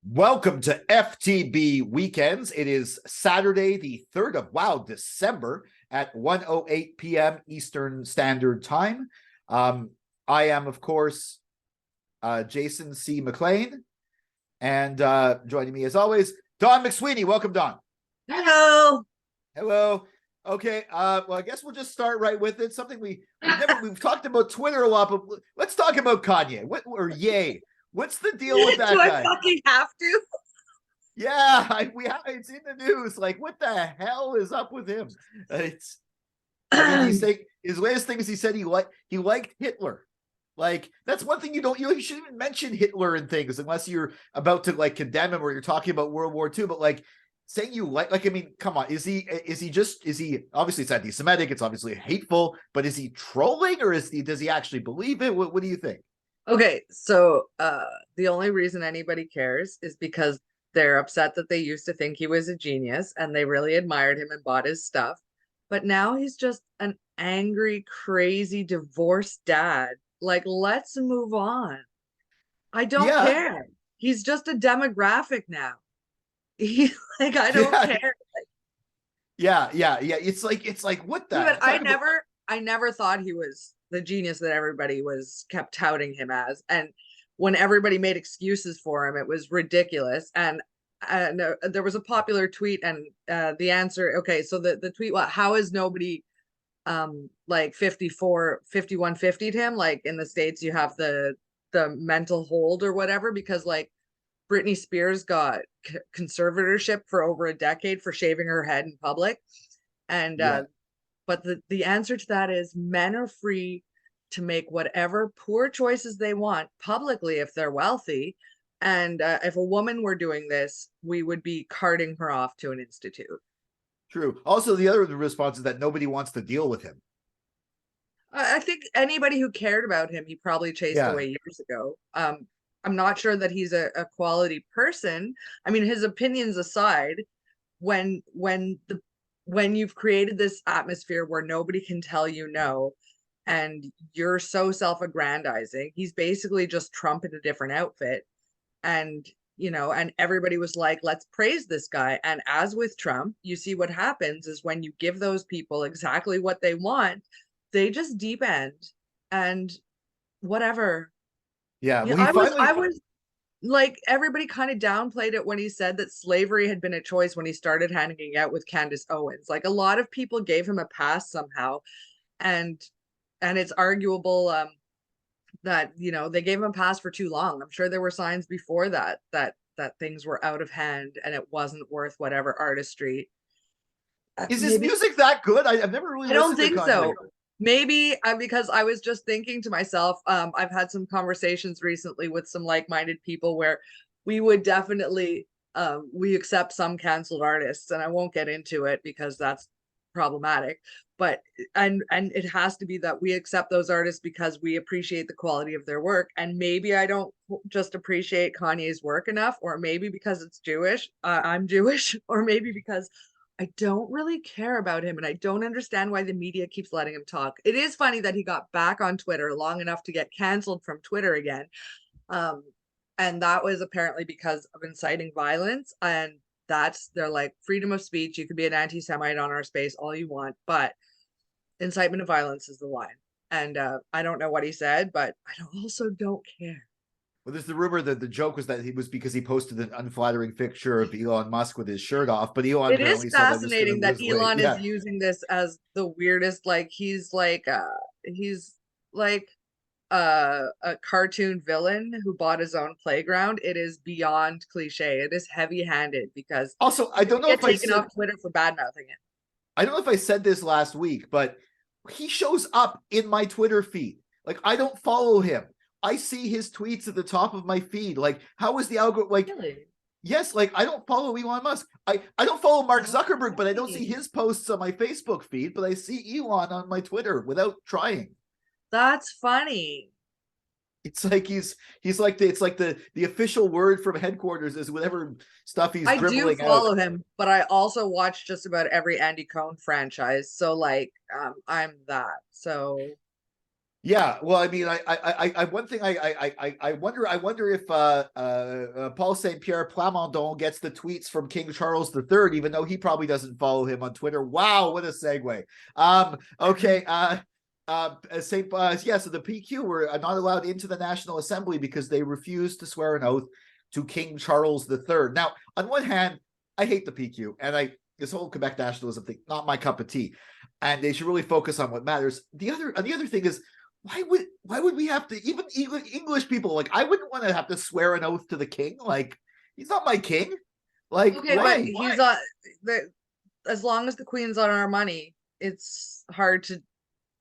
Welcome to FTB Weekends. It is Saturday, the 3rd of December at 1:08 p.m. Eastern Standard Time. I am, of course, Jason C. McLean, and joining me as always, Dawn McSweeney. Welcome, Dawn. Hello. Hello. Okay, well, I guess we'll just start right with it. Something we've talked about Twitter a lot, but let's talk about Kanye. Ye. What's the deal with that Do guy? I fucking have to? Yeah, it's in the news. Like, what the hell is up with him? He's saying his latest thing is he said he liked Hitler. Like, that's one thing you shouldn't even mention Hitler in things unless you're about to like condemn him or you're talking about World War II. But like saying you like I mean, come on, is he obviously it's anti-Semitic, it's obviously hateful, but is he trolling or does he actually believe it? What do you think? Okay, so the only reason anybody cares is because they're upset that they used to think he was a genius and they really admired him and bought his stuff. But now he's just an angry, crazy divorced dad. Like, let's move on. I don't Yeah, care. He's just a demographic now. He I don't yeah, care. yeah. It's like what Yeah, but the talk about. I never thought he was the genius that everybody was kept touting him as. And when everybody made excuses for him, it was ridiculous. And there was a popular tweet, and the answer, okay, so the tweet, what? How is nobody like 5150'd him? Like in the States, you have the mental hold or whatever, because like Britney Spears got conservatorship for over a decade for shaving her head in public. And Yeah. but the answer to that is men are free to make whatever poor choices they want publicly if they're wealthy. And if a woman were doing this, we would be carting her off to an institute. True. Also, the other response is that nobody wants to deal with him. I think anybody who cared about him, he probably chased Yeah. away years ago. I'm not sure that he's a quality person. I mean, his opinions aside, when you've created this atmosphere where nobody can tell you no, and you're so self-aggrandizing, he's basically just Trump in a different outfit. And and everybody was like, let's praise this guy. And as with Trump, you see what happens is when you give those people exactly what they want, they just deep end and whatever. Yeah. Yeah, Well, he I finally. was like, everybody kind of downplayed it when he said that slavery had been a choice when he started hanging out with Candace Owens. Like, a lot of people gave him a pass somehow, and it's arguable that they gave him a pass for too long. I'm sure there were signs before that things were out of hand and it wasn't worth whatever artistry. Is his Maybe music that good? I've never really I don't listened to think Kanye. so. Maybe because I was just thinking to myself, I've had some conversations recently with some like-minded people where we would definitely we accept some canceled artists, and I won't get into it because that's problematic. But and it has to be that we accept those artists because we appreciate the quality of their work. And maybe I don't just appreciate Kanye's work enough, or maybe because it's Jewish, I'm Jewish, or maybe because I don't really care about him and I don't understand why the media keeps letting him talk. It is funny that he got back on Twitter long enough to get canceled from Twitter again. Um, and that was apparently because of inciting violence. And they're like, freedom of speech. You can be an anti-Semite on our space all you want, but incitement of violence is the line. And I don't know what he said, but I also don't care. Well, there's the rumor that the joke was that he was because he posted an unflattering picture of Elon Musk with his shirt off, but Elon It is apparently said, "I'm just going to fascinating that lose weight." Elon is Yeah. using this as the weirdest, like he's like a cartoon villain who bought his own playground. It is beyond cliche. It is heavy-handed because Also, he's gonna get taken off Twitter for bad mouthing it. I don't know if I said this last week, but he shows up in my Twitter feed. Like, I don't follow him. I see his tweets at the top of my feed. Like, how is the algorithm? Like, Really? yes, like I don't follow Elon Musk. I don't follow Mark Oh, Zuckerberg, but I don't see funny. his posts on my Facebook feed, but I see Elon on my Twitter without trying. That's funny. It's like he's like the official word from headquarters is whatever stuff he's I do dribbling out. follow him, but I also watch just about every Andy Cohen franchise. So like I'm that. So Yeah, well, I mean, one thing I wonder if Paul Saint Pierre Plamondon gets the tweets from King Charles III, even though he probably doesn't follow him on Twitter. Wow, what a segue. Okay, Saint yeah, so the PQ were not allowed into the National Assembly because they refused to swear an oath to King Charles III. Now, on one hand, I hate the PQ, and this whole Quebec nationalism thing, not my cup of tea, and they should really focus on what matters. The other thing is, why would we have to, even English people, like, I wouldn't want to have to swear an oath to the king. Like, he's not my king. Like, Okay, but he's on as long as the queen's on our money, it's hard to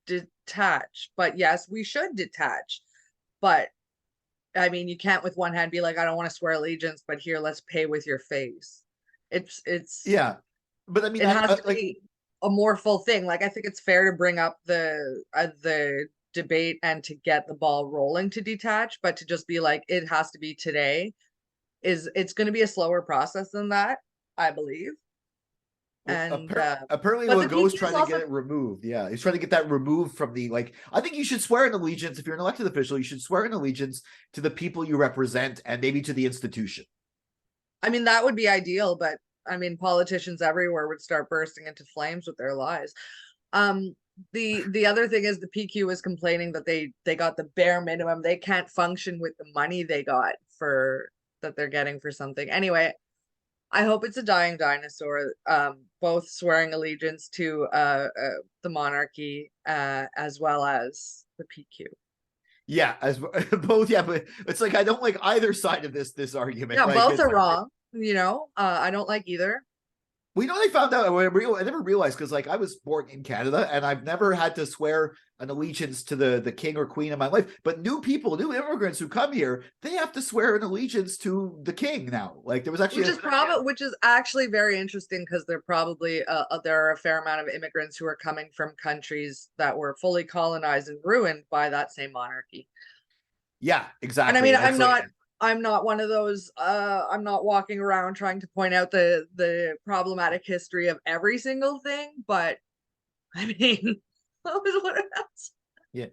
detach. But yes, we should detach. But I mean, you can't with one hand be like, I don't want to swear allegiance, but here, let's pay with your face. It's yeah, but I mean, it has to be a more full thing. Like, I think it's fair to bring up the debate and to get the ball rolling to detach, but to just be like, it has to be today, it's going to be a slower process than that, I believe. And apparently Legault's trying to get it removed. Yeah, he's trying to get that removed from the, like, I think you should swear an allegiance. If you're an elected official, you should swear an allegiance to the people you represent and maybe to the institution. I mean, that would be ideal, but I mean, politicians everywhere would start bursting into flames with their lies. The other thing is the PQ is complaining that they got the bare minimum. They can't function with the money they got for that they're getting for something. Anyway, I hope it's a dying dinosaur. Both swearing allegiance to the monarchy as well as the PQ. Yeah, as both. Yeah, but it's like, I don't like either side of this argument. Yeah, like, both are wrong. I don't like either. We know they found out. I never realized, because, like, I was born in Canada and I've never had to swear an allegiance to the king or queen in my life. But new immigrants who come here, they have to swear an allegiance to the king now. Like, there was actually, which is actually very interesting, because there are a fair amount of immigrants who are coming from countries that were fully colonized and ruined by that same monarchy. Yeah, exactly. And I mean, I'm not one of those, I'm not walking around trying to point out the problematic history of every single thing, but I mean, what else? Yeah.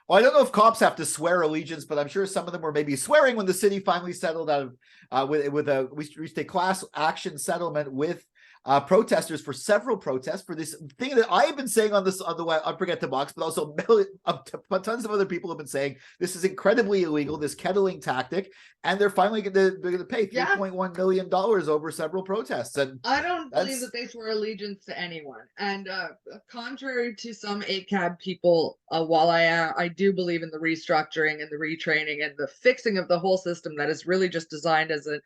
Well, I don't know if cops have to swear allegiance, but I'm sure some of them were maybe swearing when the city finally settled out of we reached a class action settlement with protesters for several protests for this thing that I have been saying on the Unforget the Box, but also tons of other people have been saying this is incredibly illegal, this kettling tactic, and they're finally going to pay $3.1 million over several protests. And I don't believe that they swear allegiance to anyone. And contrary to some ACAB people, while I do believe in the restructuring and the retraining and the fixing of the whole system that is really just designed as an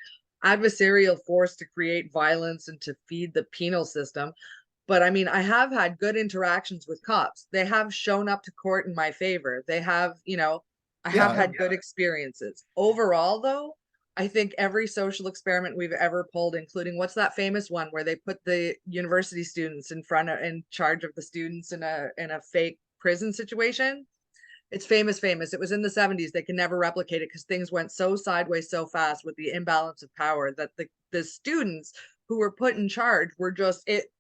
adversarial force to create violence and to feed the penal system. But I mean, I have had good interactions with cops. They have shown up to court in my favor. They have, I have had good experiences. Overall, though, I think every social experiment we've ever pulled, including, what's that famous one where they put the university students in charge of the students in a fake prison situation? It's famous. It was in the 70s. They can never replicate it because things went so sideways so fast with the imbalance of power that the students who were put in charge were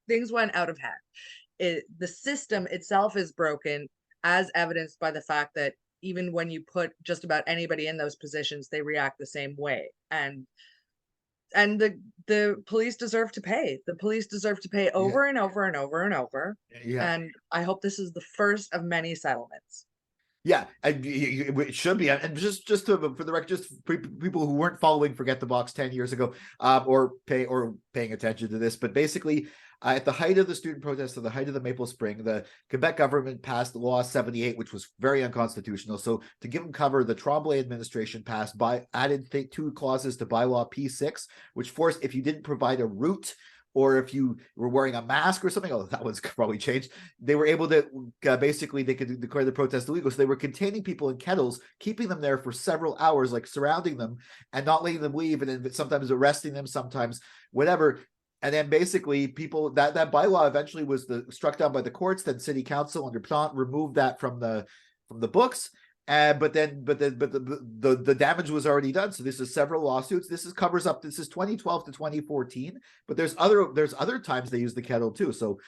things went out of hand. The system itself is broken, as evidenced by the fact that even when you put just about anybody in those positions, they react the same way. And the police deserve to pay. The police deserve to pay over and over and over and over. Yeah. And I hope this is the first of many settlements. Yeah, it should be. And just for the record, just people who weren't following Forget the Box 10 years ago, or paying attention to this, but basically, at the height of the student protests, at the height of the Maple Spring, the Quebec government passed Law 78, which was very unconstitutional. So to give them cover, the Tremblay administration added 2 clauses to bylaw P6, which forced, if you didn't provide a route, or if you were wearing a mask or something, that one's probably changed, they were able to, basically, they could declare the protest illegal. So they were containing people in kettles, keeping them there for several hours, like surrounding them and not letting them leave, and then sometimes arresting them, sometimes whatever. And then basically people, that bylaw eventually was struck down by the courts. Then city council under Plante removed that from the books. But the damage was already done. So this is several lawsuits. This is 2012 to 2014. But there's other times they use the kettle too. So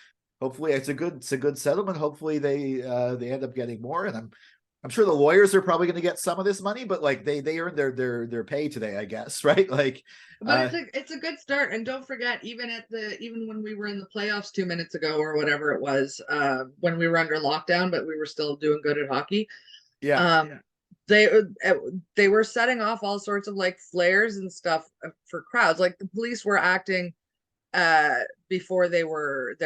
hopefully it's a good settlement. Hopefully they end up getting more. And I'm sure the lawyers are probably going to get some of this money, but like they earned their pay today, I guess, right? Like, but it's a good start. And don't forget, even when we were in the playoffs 2 minutes ago or whatever it was, when we were under lockdown, but we were still doing good at hockey. yeah, They were setting off all sorts of like flares and stuff for crowds. Like the police were acting before there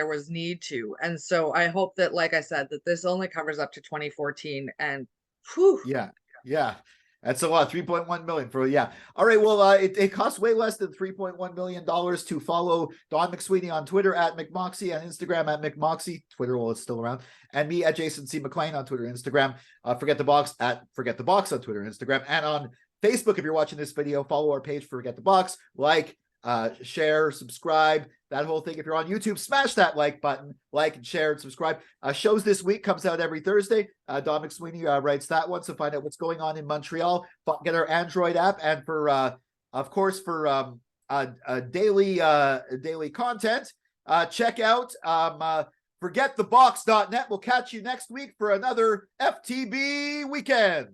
was need to. And so I hope that, like I said, that this only covers up to 2014. And whew, yeah. That's a lot. 3.1 million for All right. Well, it costs way less than $3.1 million to follow Dawn McSweeney on Twitter at McMoxie, on Instagram at McMoxie. Twitter, well, it's still around, and me at Jason C. McLean on Twitter and Instagram. Forget the Box at Forget the Box on Twitter and Instagram, and on Facebook. If you're watching this video, follow our page, Forget the Box, like, share, subscribe, that whole thing. If you're on YouTube, smash that like button, like and share and subscribe. Shows this week comes out every Thursday. Dawn McSweeney writes that one, so find out what's going on in Montreal. Get our Android app, and for of course for daily content, check out forgetthebox.net. We'll catch you next week for another FTB weekend.